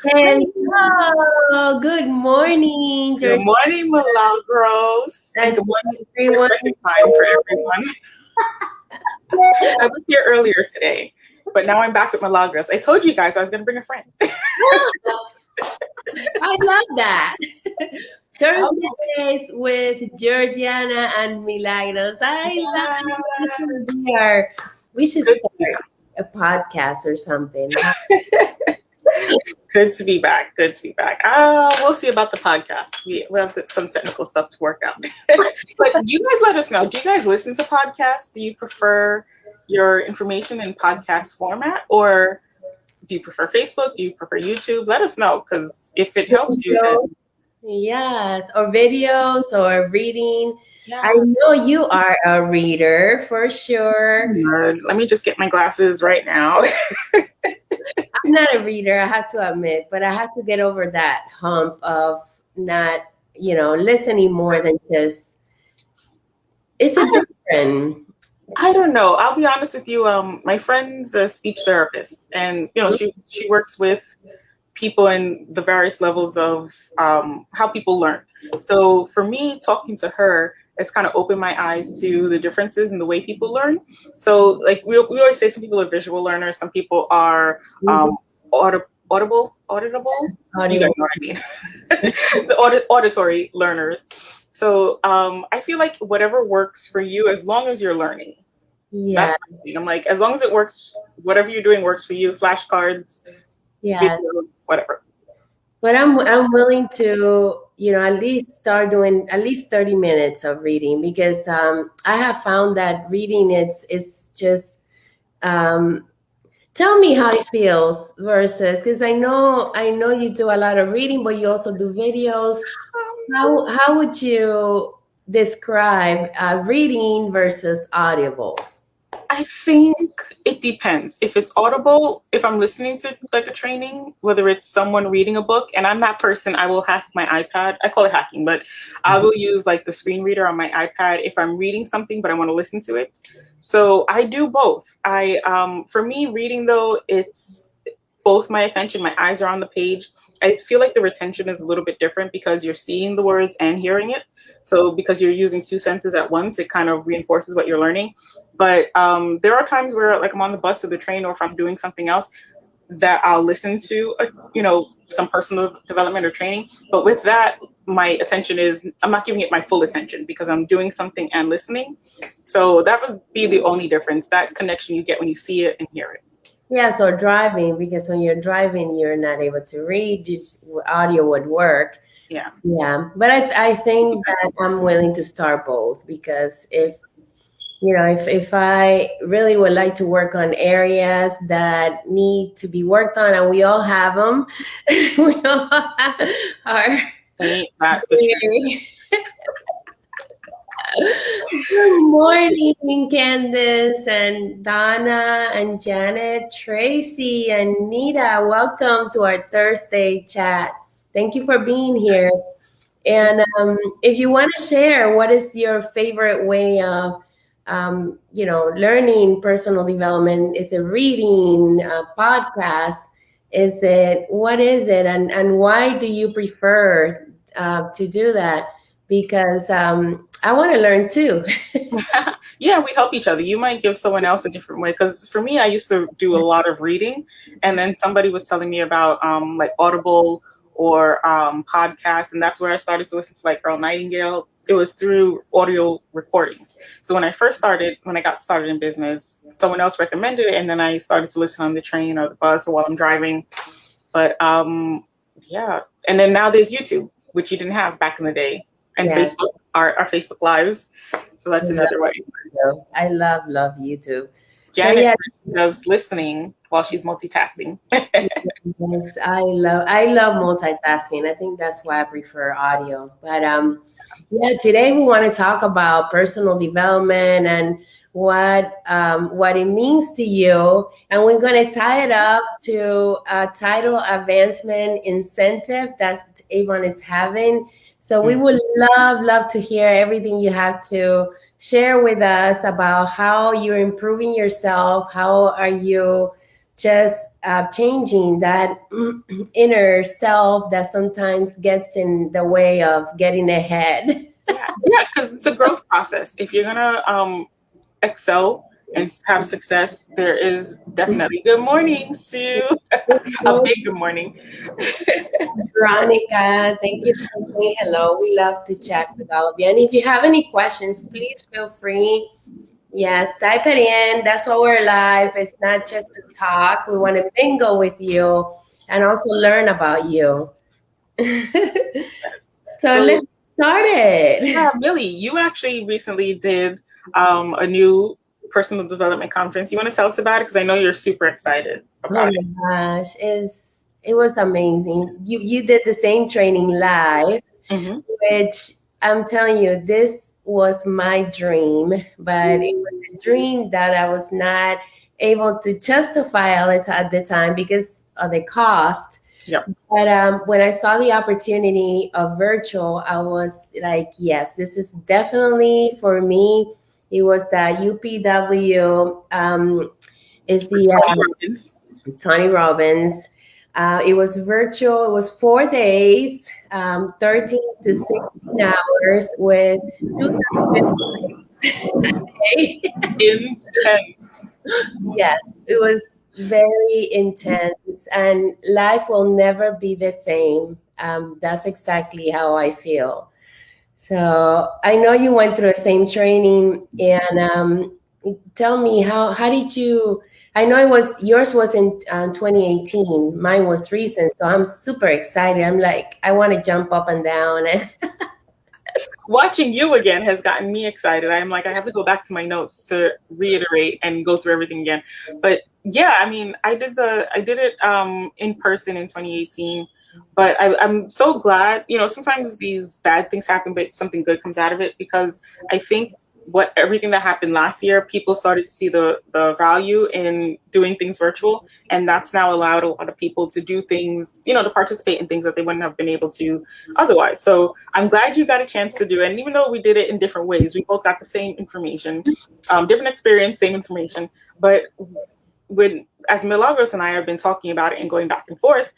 Hello, good morning, Good Georgiana. morning, Milagros. And good morning for a Everyone. second time for everyone. I was here earlier today, but now I'm back with Milagros. I told you guys I was going to bring a friend. I love that. Thursdays with Georgiana and Milagros. I love it. We should Good to be start a podcast or something. back. Good to be back. Good to be back. We'll see about the podcast. We have some technical stuff to work out. But you guys let us know. Do you guys listen to podcasts? Do you prefer your information in podcast format, or do you prefer Facebook? Do you prefer YouTube? Let us know, because if it helps you, then Yes, or videos or reading. yeah. I know you are a reader for sure. Let me just get my glasses right now. I'm not a reader, I have to admit, but I have to get over that hump of not, listening more than just. It's a different. I don't know. I'll be honest with you. My friend's a speech therapist, and she works with people in the various levels of how people learn. So for me, talking to her, it's kind of opened my eyes to the differences in the way people learn. So like we always say, some people are visual learners, some people are auditable. You guys know what I mean. The auditory learners. So I feel like whatever works for you, as long as you're learning. Yeah. That's my thing. I'm like, as long as it works, whatever you're doing works for you. Flashcards, Yeah. video, whatever. But I'm willing to, at least start doing at least 30 minutes of reading, because I have found that reading it's just tell me how it feels versus, because I know you do a lot of reading, but you also do videos. How would you describe reading versus audible? I think it depends. If it's audible, if I'm listening to like a training, whether it's someone reading a book, and I'm that person, I will hack my iPad. I call it hacking, but I will use like the screen reader on my iPad if I'm reading something, but I want to listen to it. So I do both. For me, reading though, it's both my attention, my eyes are on the page. I feel like the retention is a little bit different because you're seeing the words and hearing it. So because you're using two senses at once, it kind of reinforces what you're learning. But there are times where, like, I'm on the bus or the train, or if I'm doing something else, that I'll listen to, some personal development or training. But with that, my attention is, I'm not giving it my full attention because I'm doing something and listening. So that would be the only difference, that connection you get when you see it and hear it. Yeah, so driving, because when you're driving, you're not able to read, just audio would work. Yeah. Yeah, but I think that I'm willing to start both, because if I really would like to work on areas that need to be worked on, and we all have them, we all have our. Ain't that the truth? Good morning, Candace and Donna and Janet, Tracy and Nita. Welcome to our Thursday chat. Thank you for being here. And if you want to share, what is your favorite way of, learning personal development? Is it reading, podcast? What is it? And why do you prefer to do that? Because I want to learn too. Yeah, we help each other. You might give someone else a different way. Because for me, I used to do a lot of reading, and then somebody was telling me about like Audible or podcasts, and that's where I started to listen to like Earl Nightingale. It was through audio recordings. So when I got started in business, someone else recommended it, and then I started to listen on the train or the bus or while I'm driving. But yeah, and then now there's YouTube, which you didn't have back in the day, and Yes. Facebook, our Facebook Lives. So that's another way. I love YouTube. Janet does listening while she's multitasking. Yes, I love multitasking. I think that's why I prefer audio. But yeah, today we want to talk about personal development and what it means to you, and we're going to tie it up to a title advancement incentive that Avon is having. So we would love to hear everything you have to share with us about how you're improving yourself. How are you just changing that inner self that sometimes gets in the way of getting ahead. Yeah, because it's a growth process. If you're gonna excel and have success, there is definitely good morning, Sue. A big good morning. Veronica, thank you for saying hello. We love to chat with all of you. And if you have any questions, please feel free. Yes, type it in. That's why we're live. It's not just to talk. We want to mingle with you and also learn about you. Yes. So So let's start it. yeah, Millie, you actually recently did a new personal development conference. You want to tell us about it? Because I know you're super excited Oh about my gosh, it was amazing. You did the same training live, it. Hmm. which I'm telling you, this was my dream, but it was a dream that I was not able to justify all it at the time because of the cost. Yep. But when I saw the opportunity of virtual, I was like, yes, this is definitely for me. It was the UPW, is the Tony Robbins. Tony Robbins. It was virtual. It was 4 days, 13 to 16 hours with 2 days. Intense. Yes, it was very intense, and life will never be the same. That's exactly how I feel. So I know you went through the same training, and tell me how did you? I know it was yours was in 2018. Mine was recent, so I'm super excited. I'm like, I want to jump up and down. Watching you again has gotten me excited. I'm like, I have to go back to my notes to reiterate and go through everything again. But yeah, I mean, I did it in person in 2018. But I'm so glad, sometimes these bad things happen, but something good comes out of it, because I think what everything that happened last year, people started to see the value in doing things virtual, and that's now allowed a lot of people to do things, to participate in things that they wouldn't have been able to otherwise. So I'm glad you got a chance to do it. And even though we did it in different ways, we both got the same information, different experience, same information. But when, as Milagros and I have been talking about it and going back and forth,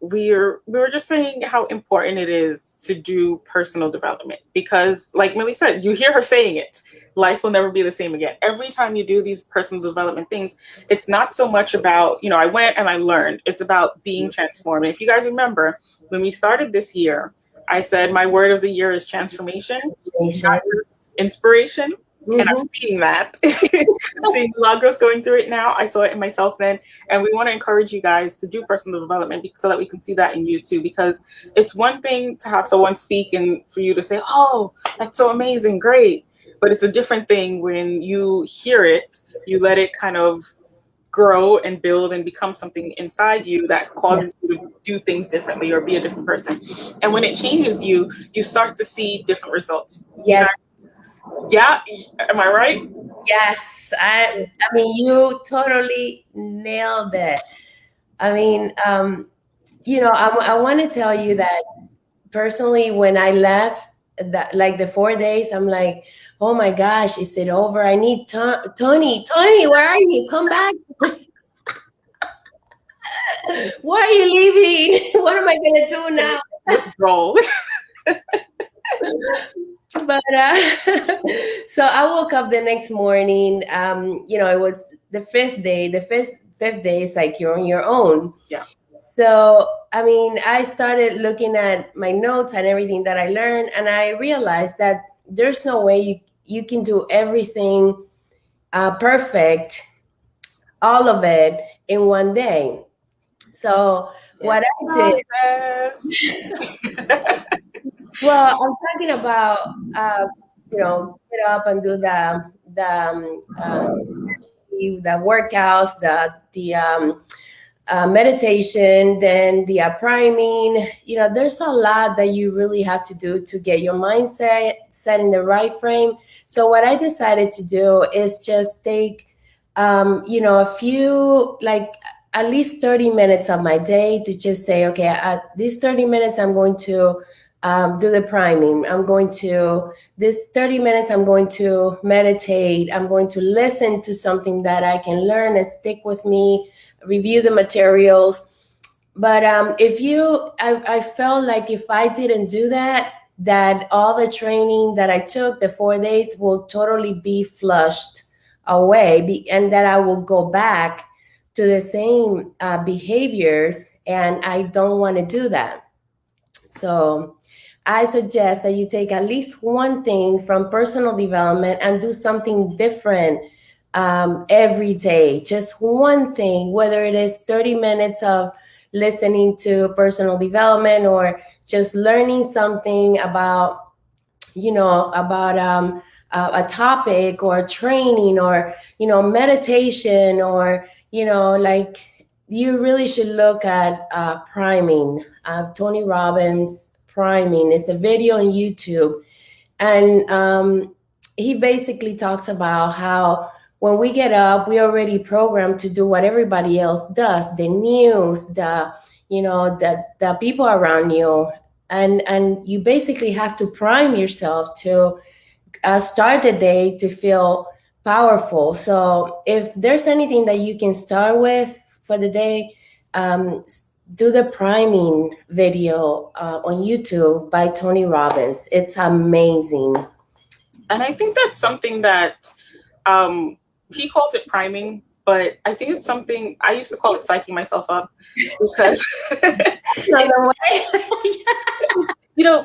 we were just saying how important it is to do personal development, because, like Millie said, you hear her saying it. Life will never be the same again. Every time you do these personal development things, it's not so much about, I went and I learned. It's about being transformed. And if you guys remember, when we started this year, I said my word of the year is transformation, not just inspiration. And I'm Mhm. seeing that. I'm seeing Milagros going through it now. I saw it in myself then. And we want to encourage you guys to do personal development so that we can see that in you too. Because it's one thing to have someone speak and for you to say, oh, that's so amazing, great. But it's a different thing when you hear it, you let it kind of grow and build and become something inside you that causes you to do things differently or be a different person. And when it changes you, you start to see different results. You guys, Yes, yeah, am I right? yes. I mean, you totally nailed it. I mean, I want to tell you that personally, when I left, that like the 4 days, I'm like, oh my gosh, is it over? I need Tony, where are you? Come back. Why are you leaving? What am I gonna do now? Withdrawal. But so I woke up the next morning. It was the fifth day. The fifth day is like you're on your own. Yeah. So, I mean, I started looking at my notes and everything that I learned, and I realized that there's no way you can do everything perfect, all of it in one day. So, what I did, well, I'm talking about, get up and do the workouts, the meditation, then the priming. There's a lot that you really have to do to get your mindset set in the right frame. So what I decided to do is just take, a few, like at least 30 minutes of my day to just say, okay, at these 30 minutes, I'm going to do the priming. I'm going to, this 30 minutes, I'm going to meditate. I'm going to listen to something that I can learn and stick with me, review the materials. But if you, I felt like if I didn't do that, that all the training that I took, the 4 days, will totally be flushed away, and that I will go back to the same behaviors, and I don't want to do that. So I suggest that you take at least one thing from personal development and do something different every day. Just one thing, whether it is 30 minutes of listening to personal development, or just learning something about, about a topic or training, or, meditation, or, like, you really should look at priming. Tony Robbins priming. It's a video on YouTube, and he basically talks about how when we get up, we're already programmed to do what everybody else does. The news, the people around you, and you basically have to prime yourself to start the day to feel powerful. So if there's anything that you can start with for the day, um, do the priming video on YouTube by Tony Robbins. It's amazing. And I think that's something that he calls it priming, but I think it's something I used to call it psyching myself up, because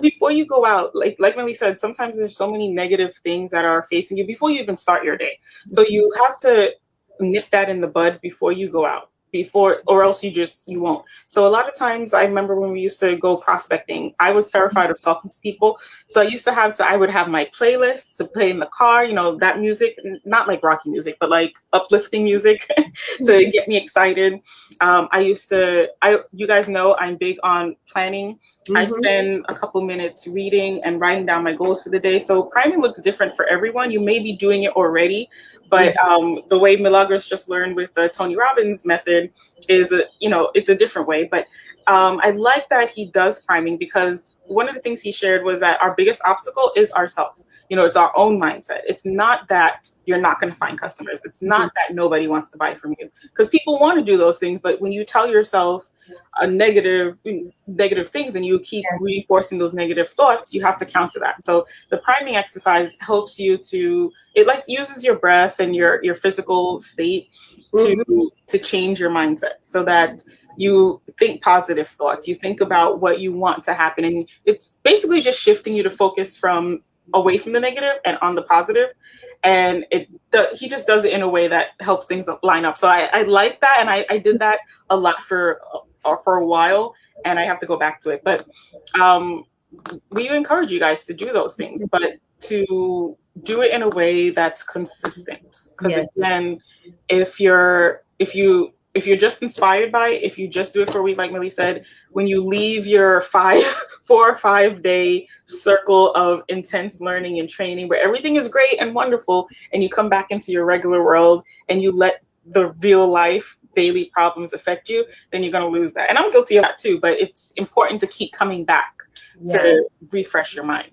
before you go out, like Millie said, sometimes there's so many negative things that are facing you before you even start your day. So you have to nip that in the bud before you go out, or else you won't. So a lot of times, I remember when we used to go prospecting, I was terrified of talking to people. So I would have my playlists to play in the car, that music, not like rocky music, but like uplifting music to get me excited. You guys know I'm big on planning. I spend a couple minutes reading and writing down my goals for the day. So priming looks different for everyone. You may be doing it already, but the way Milagros just learned with the Tony Robbins method is, it's a different way. But I like that he does priming, because one of the things he shared was that our biggest obstacle is ourselves. It's our own mindset. It's not that you're not going to find customers. It's not that nobody wants to buy from you, because people want to do those things. But when you tell yourself a negative things, and you keep reinforcing those negative thoughts, you have to counter that. So the priming exercise helps you uses your breath and your physical state to change your mindset, so that you think positive thoughts, you think about what you want to happen, and it's basically just shifting you to focus from away from the negative and on the positive. And he just does it in a way that helps things line up. So I like that, and I did that a lot for a while, and I have to go back to it. But we encourage you guys to do those things, but to do it in a way that's consistent. Because again, if you're just inspired by it, if you just do it for a week, like Millie said, when you leave your 4 or 5 day circle of intense learning and training where everything is great and wonderful, and you come back into your regular world and you let the real life daily problems affect you, then you're going to lose that. And I'm guilty of that too, but it's important to keep coming back to refresh your mind.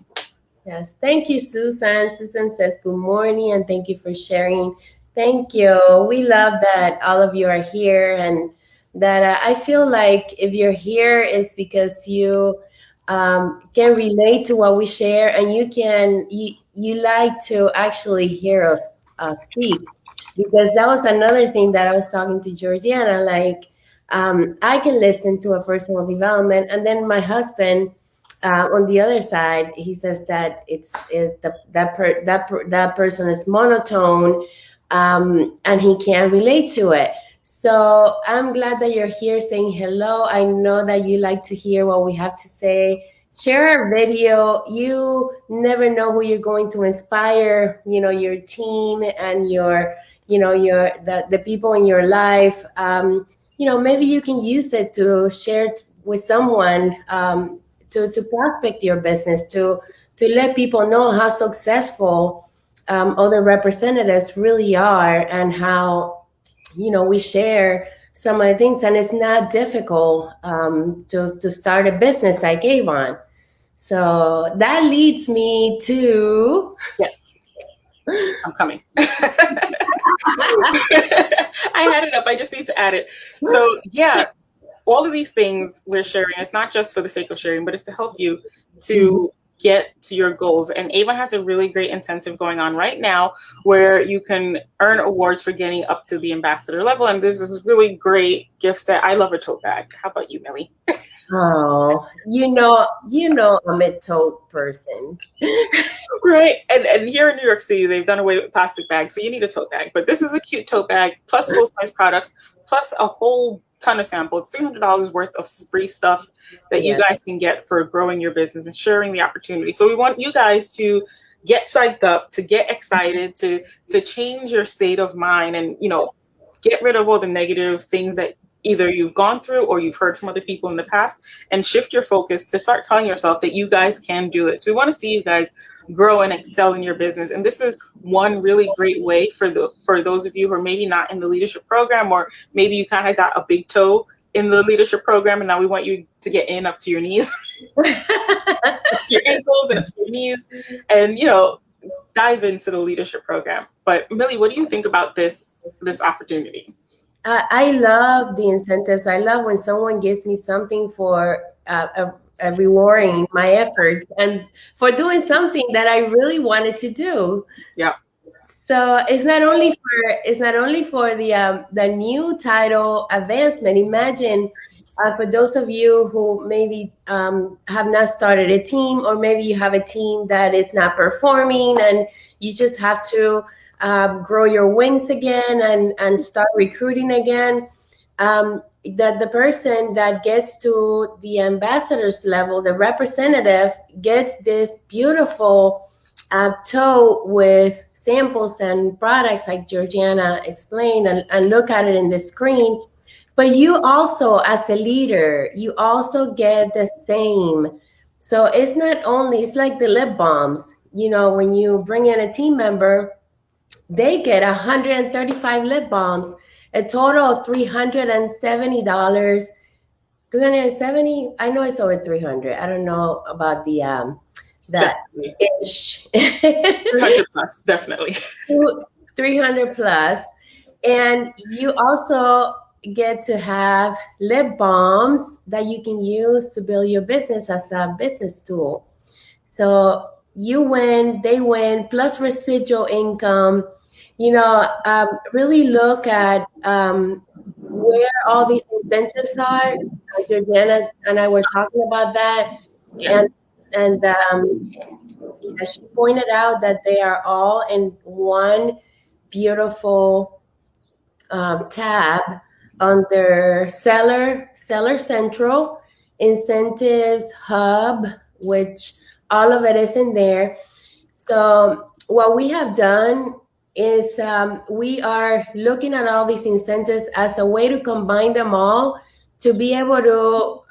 Yes. Thank you, Susan. Susan says good morning, and thank you for sharing. Thank you. We love that all of you are here, and that I feel like if you're here, it's because you can relate to what we share, and you like to actually hear us speak. Because that was another thing that I was talking to Georgiana. Like, I can listen to a personal development, and then my husband, on the other side, he says that that person is monotone, and he can't relate to it. So I'm glad that you're here saying hello. I know that you like to hear what we have to say. Share our video. You never know who you're going to inspire, your team and the people in your life. Maybe you can use it to share it with someone, to prospect your business, to let people know how successful other representatives really are, and how we share some of the things, and it's not difficult to start a business like Avon. So that leads me to Yes, I'm coming. I had it up. I just need to add it. So yeah, all of these things we're sharing, it's not just for the sake of sharing, but it's to help you to get to your goals. And Avon has a really great incentive going on right now where you can earn awards for getting up to the ambassador level. And this is really great gift set. I love a tote bag. How about you, Millie? Oh, I'm a tote person. Right. And here in New York City, they've done away with plastic bags. So you need a tote bag. But this is a cute tote bag, plus full size products, plus a whole ton of samples. $300 worth of free stuff that you Yeah. guys can get for growing your business and sharing the opportunity. So we want you guys to get psyched up, to get excited, to change your state of mind and, get rid of all the negative things that either you've gone through or you've heard from other people in the past, and shift your focus to start telling yourself that you guys can do it. So we want to see you guys grow and excel in your business. And this is one really great way for those of you who are maybe not in the leadership program, or maybe you kind of got a big toe in the leadership program and now we want you to get in up to your knees, up to your ankles and up to your knees, and dive into the leadership program. But Millie, what do you think about this opportunity? I love the incentives. I love when someone gives me something for rewarding my effort and for doing something that I really wanted to do. Yeah. So it's not only for the new title advancement. Imagine for those of you who maybe have not started a team, or maybe you have a team that is not performing, and you just have to grow your wings again and start recruiting again. That the person that gets to the ambassador's level, the representative, gets this beautiful tote with samples and products like Georgiana explained, and look at it in the screen. But you also, as a leader, you also get the same. So it's not only, it's like the lip balms. When you bring in a team member, they get 135 lip balms, a total of $370. 370, I know it's over 300. I don't know about that Definitely. ish. 300 plus, definitely. 300 plus. And you also get to have lip balms that you can use to build your business as a business tool. So you win, they win, plus residual income. Really look at where all these incentives are. Georgiana and I were talking about that, Yeah. and yeah, she pointed out that they are all in one beautiful tab under Seller Central, Incentives Hub, which all of it is in there. So what we have done is we are looking at all these incentives as a way to combine them all to be able to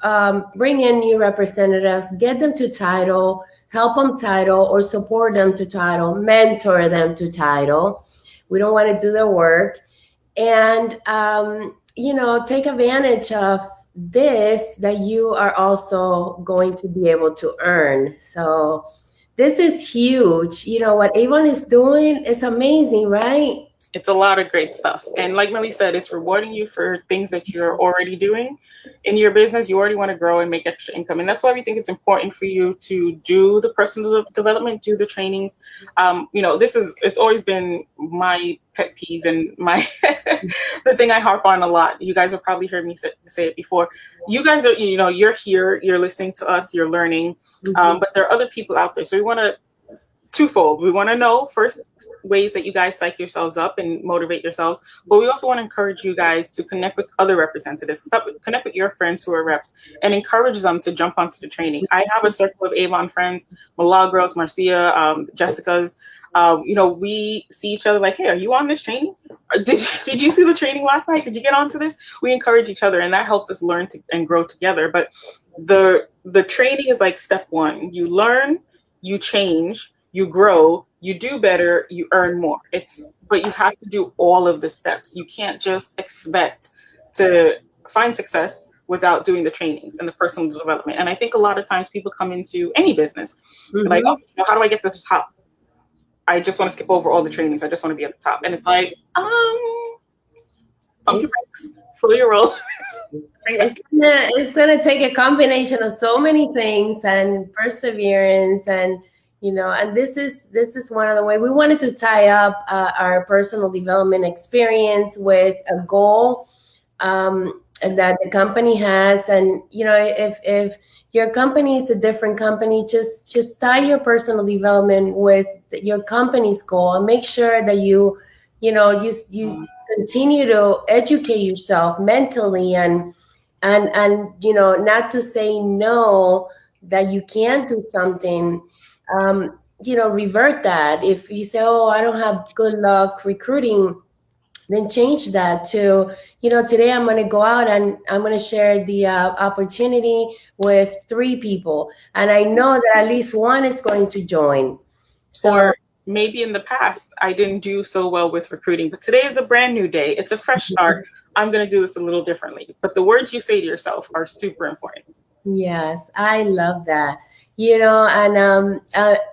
bring in new representatives, get them to title, help them title, or support them to title, mentor them to title. We don't want to do the work. And take advantage of this that you are also going to be able to earn. So this is huge. What Avon is doing is amazing, right? It's a lot of great stuff. And like Millie said, it's rewarding you for things that you're already doing in your business. You already want to grow and make extra income. And that's why we think it's important for you to do the personal development, do the training. It's always been my pet peeve and my the thing I harp on a lot. You guys have probably heard me say it before. You guys are, you're here, you're listening to us, you're learning, but there are other people out there. So we want to twofold. We want to know first ways that you guys psych yourselves up and motivate yourselves, but we also want to encourage you guys to connect with other representatives, connect with your friends who are reps, and encourage them to jump onto the training. I have a circle of Avon friends, Milagros, Marcia, Jessica's. We see each other like, hey, are you on this training? Did you see the training last night? Did you get onto this? We encourage each other, and that helps us learn and grow together. But the training is like step one. You learn, you change, you grow, you do better, you earn more. But you have to do all of the steps. You can't just expect to find success without doing the trainings and the personal development. And I think a lot of times people come into any business like, oh, Mm-hmm. how do I get to the top? I just want to skip over all the trainings. I just want to be at the top. And it's like, pump your It's brakes, slow your roll. it's gonna take a combination of so many things and perseverance, and and this is one of the way we wanted to tie up our personal development experience with a goal that the company has. And if your company is a different company, just tie your personal development with your company's goal, and make sure that you continue to educate yourself mentally, and not to say no, that you can't do something. Revert that. If you say, oh, I don't have good luck recruiting, then change that to, today I'm going to go out and I'm going to share the opportunity with 3 people, and I know that at least one is going to join. So Or maybe in the past, I didn't do so well with recruiting, but today is a brand new day. It's a fresh start. I'm going to do this a little differently. But the words you say to yourself are super important. yes, I love that. And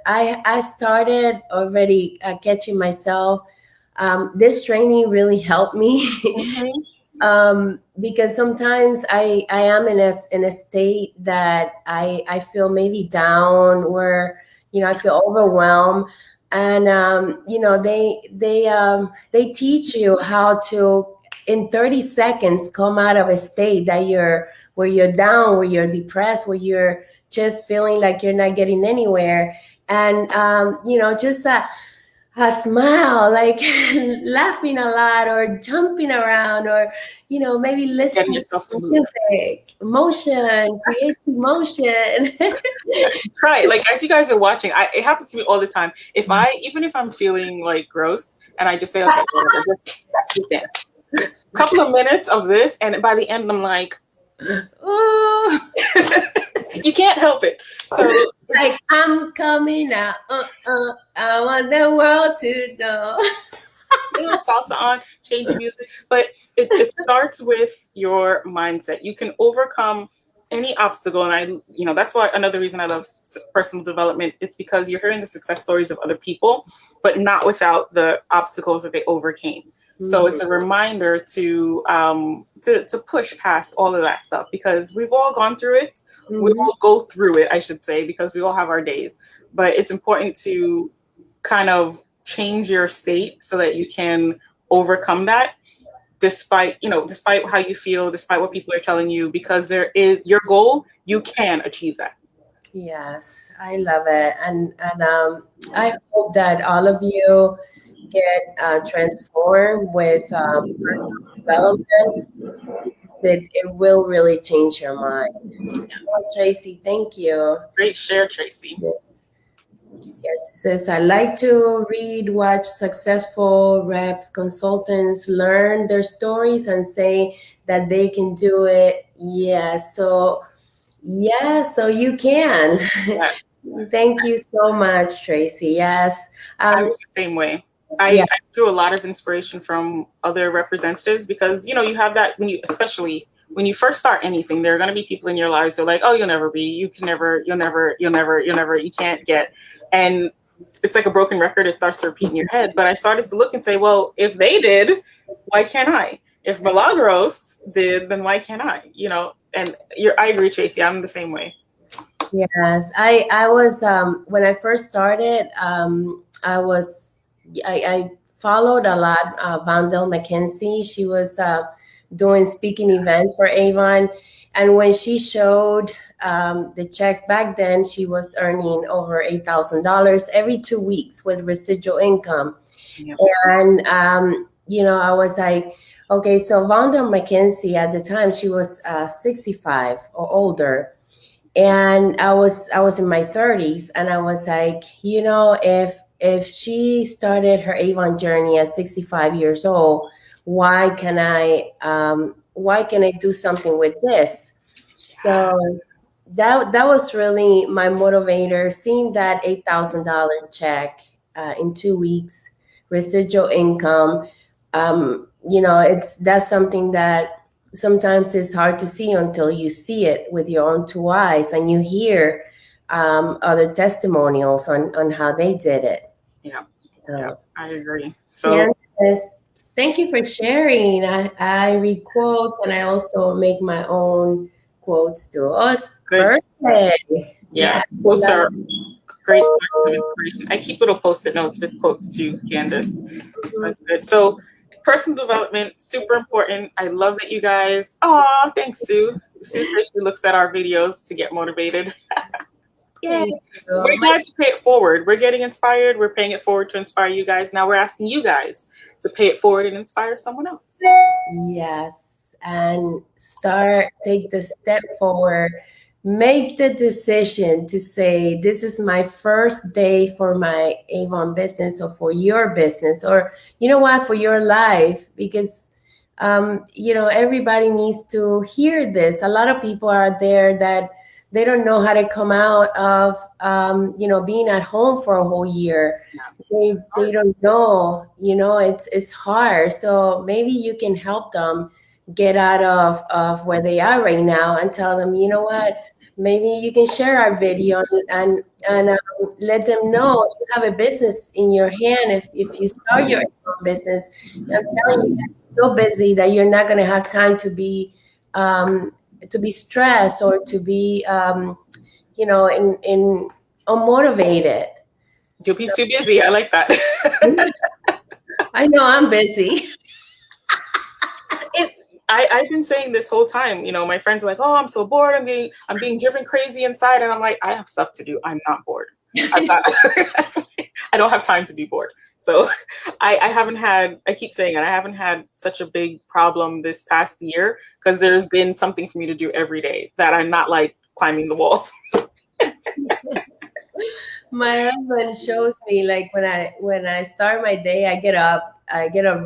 I started already catching myself. This training really helped me. Mm-hmm. Because sometimes I am in a state that I feel maybe down, where I feel overwhelmed. And they teach you how to, in 30 seconds, come out of a state that where you're down, where you're depressed, where you're just feeling like you're not getting anywhere. And just a smile, like laughing a lot, or jumping around, or maybe Getting listening yourself to to move. music, motion, create motion. Try it. Like as you guys are watching, it happens to me all the time. Even if I'm feeling like gross, and I just say, okay, whatever, just dance. A couple of minutes of this, and by the end, I'm like, Ooh, you can't help it. So like I'm coming out. I want the world to know. little salsa on, change the music. But it starts with your mindset. You can overcome any obstacle. And that's why another reason I love personal development. It's because you're hearing the success stories of other people, but not without the obstacles that they overcame. So it's a reminder to push past all of that stuff, because we've all gone through it. We Mhm. all go through it, I should say, because we all have our days. But it's important to kind of change your state so that you can overcome that, despite how you feel, despite what people are telling you, because there is your goal, you can achieve that. Yes, I love it, and I hope that all of you get transformed with personal development. It will really change your mind. Oh, Tracy, thank you. Great share, Tracy. Yes, sis, I like to read, watch successful reps, consultants learn their stories and say that they can do it. So you can. Yeah, Thank you so much, Tracy. Yes. I Um, was the same way. yeah. I drew a lot of inspiration from other representatives, because you have that especially when you first start anything, there are going to be people in your lives who are like, oh, you'll never be, you can never, you can't get. And it's like a broken record. It starts to repeat in your head. But I started to look and say, well, if they did, why can't I? If Milagros did, then why can't I? And I agree, Tracy. I'm the same way. Yes. I was when I first started, I followed a lot Vandel McKenzie. She was doing speaking events for Avon, and when she showed the checks back then, she was earning over $8,000 every 2 weeks with residual income. Yeah. And I was like, okay, so Vonda McKenzie at the time, she was 65 or older, and I was in my 30s, and I was like, if she started her Avon journey at 65 years old, why can I do something with this? So that was really my motivator, seeing that $8,000 check in 2 weeks, residual income. That's something that sometimes it's hard to see until you see it with your own two eyes and you hear other testimonials on how they did it. Yeah, yeah, So, I agree. So Candace, thank you for sharing. I read quotes and I also make my own quotes too. Oh, it's good. birthday. Yeah, Yeah. quotes are great source of inspiration. I keep little post-it notes with quotes too, Candace. That's good. So personal development, super important. I love that you guys. Aw, thanks, Sue. Sue says she looks at our videos to get motivated. Yay. Thank So you. we're glad to pay it forward. We're getting inspired. We're paying it forward to inspire you guys. Now we're asking you guys to pay it forward and inspire someone else. Yes, and take the step forward. Make the decision to say, this is my first day for my Avon business or for your business, or you know what, for your life, because everybody needs to hear this. A lot of people are there that they don't know how to come out of being at home for a whole year. They don't know, it's hard. So maybe you can help them get out of where they are right now and tell them, you know what, maybe you can share our video and let them know you have a business in your hand. If you start your own business, I'm telling you, you're so busy that you're not going to have time to be stressed or to be in unmotivated. You'll be So too busy. I like that. I know I'm busy. it, I've been saying this whole time, my friends are like, oh, I'm so bored. I'm being driven crazy inside. And I'm like, I have stuff to do. I'm not bored. I've got, I don't have time to be bored. So I haven't had, I keep saying it, I haven't had such a big problem this past year because there's been something for me to do every day that I'm not like climbing the walls. My husband shows me, like, when I start my day, I get up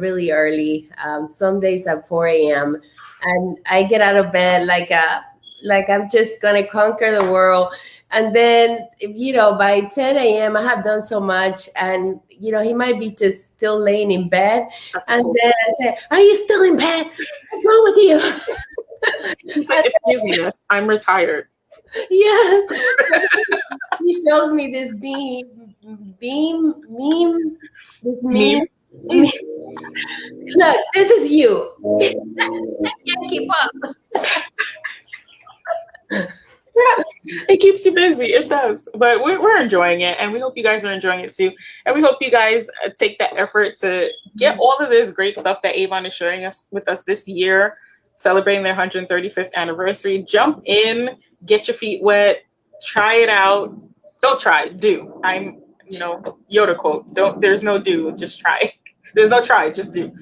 really early, some days at 4 a.m., and I get out of bed like I'm just gonna conquer the world. And then, if by 10 a.m. I have done so much, and he might be just still laying in bed, That's and cool. then I say, "Are you still in bed? What's wrong with you?" He's like, I excuse me, miss, I'm retired. Yeah. He shows me this meme, this meme. Meme. meme. Look, this is you. I can't keep up. Yeah, it keeps you busy. It does. But we're enjoying it, and we hope you guys are enjoying it too. And we hope you guys take that effort to get all of this great stuff that Avon is sharing us with us this year, celebrating their 135th anniversary. Jump in, get your feet wet, try it out. Don't try, do. Yoda quote. Don't. There's no do. Just try. There's no try. Just do.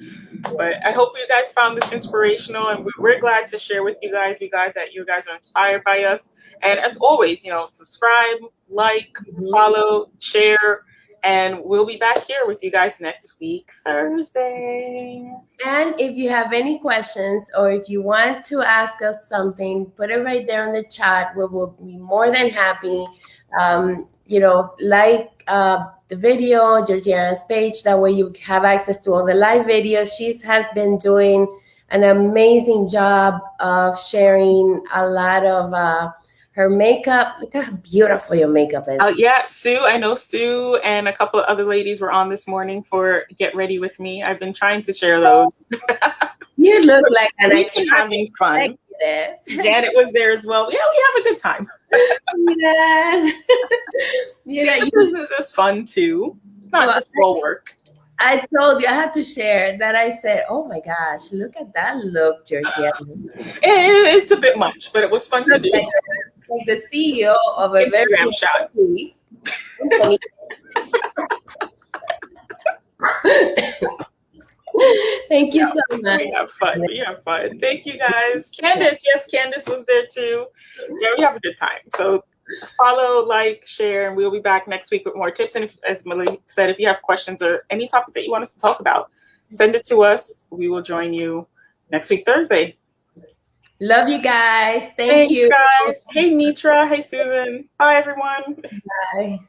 But I hope you guys found this inspirational, and we're glad to share with you guys. We're glad that you guys are inspired by us. And as always, subscribe, like, follow, share, and we'll be back here with you guys next week, Thursday. And if you have any questions or if you want to ask us something, put it right there in the chat. We will be more than happy. Like the video, Georgiana's page. That way you have access to all the live videos. She has been doing an amazing job of sharing a lot of her makeup. Look how beautiful your makeup is. Yeah, Sue. I know Sue and a couple of other ladies were on this morning for Get Ready With Me. I've been trying to share those. You look like an We've been having fun. executive. Janet was there as well. Yeah, we have a good time. Yes. The business is fun too. It's not just all work. I told you, I had to share that. I said, "Oh my gosh, look at that look, Georgiana." It's a bit much, but it was fun to do. Like the CEO of a very Instagram shot. company. Thank you so much. We have fun. We have fun. Thank you guys. Candace, yes, Candace was there too. Yeah, we have a good time. So follow, like, share, and we'll be back next week with more tips. And as Malik said, if you have questions or any topic that you want us to talk about, send it to us. We will join you next week, Thursday. Love you guys. Thanks, you. guys. Hey, Nitra. Hey, Susan. Bye, everyone. Bye.